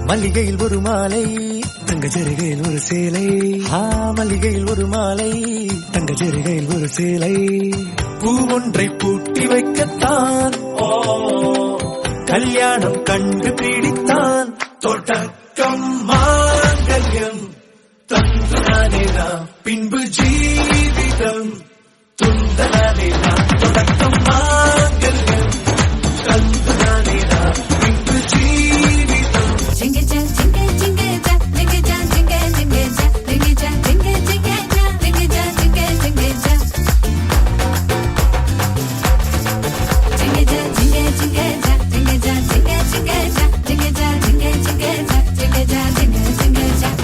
மல்லிகையில் ஒரு மாலை தங்க ஜரிகையில் ஒரு சேலை. மல்லிகையில் ஒரு மாலை தங்க ஜரிகையில் ஒரு சேலை. பூ ஒன்றை பூட்டி வைக்கத்தான் கல்யாணம் கண்டு பிடித்தான். தொடக்கம் மாங்கல்யம் தந்தனானேனா பின்பு ஜீவிதம் துந்தனானேனா. தொடக்கம் மாங்கல்யம் தந்தனானேனா பின்பு ஜீவிதம். ஜிங்கஜா ஜிங்க ஜிங்கஜா ஜிங்கஜா ஜிங்க ஜிங்கஜா ஜிங்கஜா ஜிங்க ஜிங்கஜா ஜிங்கஜா ஜிங்க ஜிங்கஜா ஜிங்கஜா ஜிங்க ஜிங்கஜா ஜிங்கஜா ஜிங்க ஜிங்கஜா ஜிங்கஜா ஜிங்க ஜிங்கஜா ஜிங்கஜா ஜிங்க ஜிங்கஜா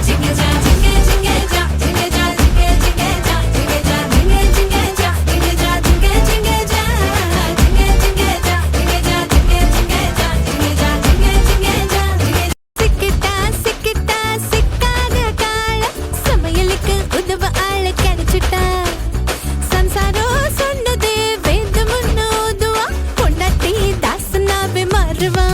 ஜிங்கஜா ஜிங்க ஜிங்கஜா ஜிங்கஜா ஜிங்க ஜிங்கஜா ஜிங்கஜா ஜிங்க ஜிங்கஜா ஜிங்கஜா ஜிங்க ஜிங்கஜா ஜிங்க ஜிங்கஜா ஜிங்கஜா ஜிங்க ஜிங்கஜா ஜிங்கஜா ஜிங்க ஜிங்கஜா. சிக்கிட்டா சிக்கிட்டா சிக்காத கால சமையலுக்கு உதவ ஆளு கிடைச்சிட்டா. சம்சாரம் சொன்னதே வேத முன்னோதுவா பொண்டாட்டி தாசனாவே மாறுவா.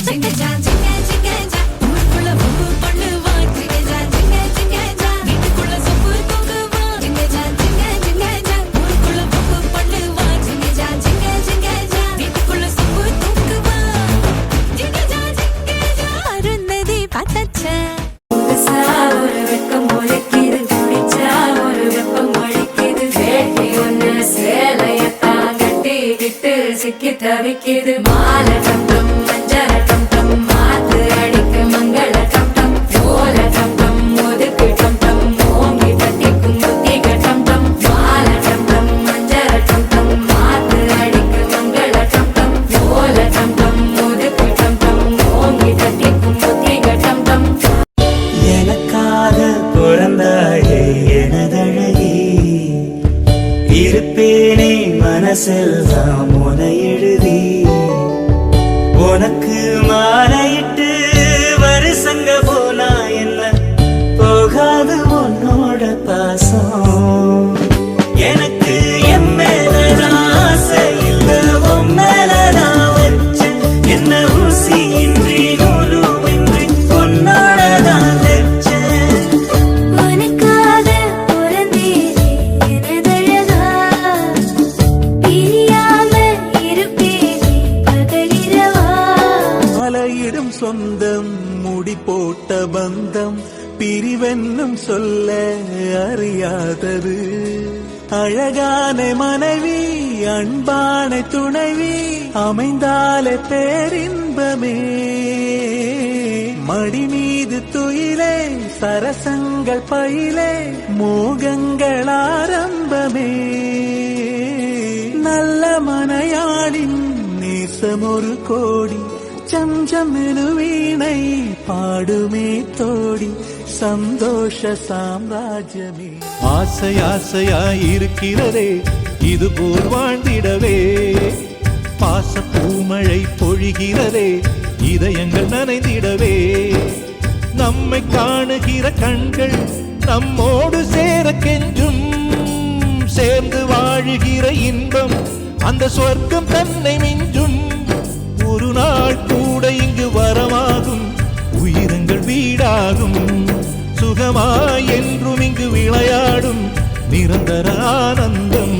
ஜிங்கஜா ஜிங்க ஜிங்கஜா ஊருக்குள்ள ஒம்பு பண்ணுவா. ஜிங்கஜா ஜிங்க ஜிங்கஜா வீட்டுக்குள்ள சொப்பு தூங்குவா. ஜிங்கஜா ஜிங்க ஜிங்கஜா ஊருக்குள்ள ஒம்பு பண்ணுவா. ஜிங்கஜா ஜிங்க ஜிங்கஜா வீட்டுக்குள்ள சொப்பு தூங்குவா. ஜிங்கஜா ஜிங்கஜா அருந்ததி பார்த்தாச்சா. புதுசா ஒரு வெக்கம் முளைக்குது, குடிச்சா ஒரு வெப்பம் முளைக்குது. வேட்டி ஒண்ணு சேலையத்தான் கட்டிக்கிட்டு சிக்கி தவிக்குது. மாலை டம்டம் மஞ்சள டம்டம் மாத்து அடிக்க மங்கள டம்டம் ஓல டம்டம் ஒதுக்கு டம்டம் ஓங்கி தட்டிக்கும் புத்திக டம்டம். மாலை டம்டம் மஞ்சள டம்டம் மாத்து அடிக்க மங்கள டம்டம் ஓல டம்டம் ஒதுக்கு டம்டம் ஓங்கி தட்டிக்கும் புத்திக டம்டம். எனக்காக பிறந்தாயே எனதழகி, இருப்பேனே மனசில் தான் உனை எழுதி. உனக்கு மாலையிட்டு வருஷங்க போனா என்ன போகாது உன்னோட பாசம். எனக்கு என் மேலதான் ஆசை இல்ல, உன் மேலதான் வச்சேன். என்ன ஊசி இன்றி நூலுமின்றி உன்னோடதான் வச்சேன். உனக்காக பிறந்தேனே எனதழகா, பிரியாம இருப்பேனே பகலிரவா. மலையிடும் சொந்தம் முடி போட்ட பந்தம் பிரிவென்னும் சொல்ல அறியாதது. அழகான மனைவி அன்பான துணைவி அமைந்தாலே பேரின்பமே. மடி மீது துயிலே சரசங்கள் பயிலே மோகங்கள் ஆரம்பமே. நல்ல மனையாளின் நேசம் ஒரு கோடி, சஞ்சம் எனு வீணை பாடுமே தோடி, சந்தோஷ சாம்ராஜ்யமே. ஆசை ஆசையாயிருக்கிறதே இது போல் வாழ்ந்திடவே. பாச பூமழை பொழிகிறதே இதயங்கள் நனைந்திடவே. நம்மை காணுகிற கண்கள் நம்மோடு சேர கெஞ்சும். சேர்ந்து வாழுகிற இன்பம் அந்த சொர்க்கம் தன்னை மிஞ்சும். ஒரு நாள் கூட இங்கு வரமாகும், உயிரங்கள் வீடாகும். சுகமாய் என்றும் இங்கு விளையாடும் நிரந்தர ஆனந்தம்.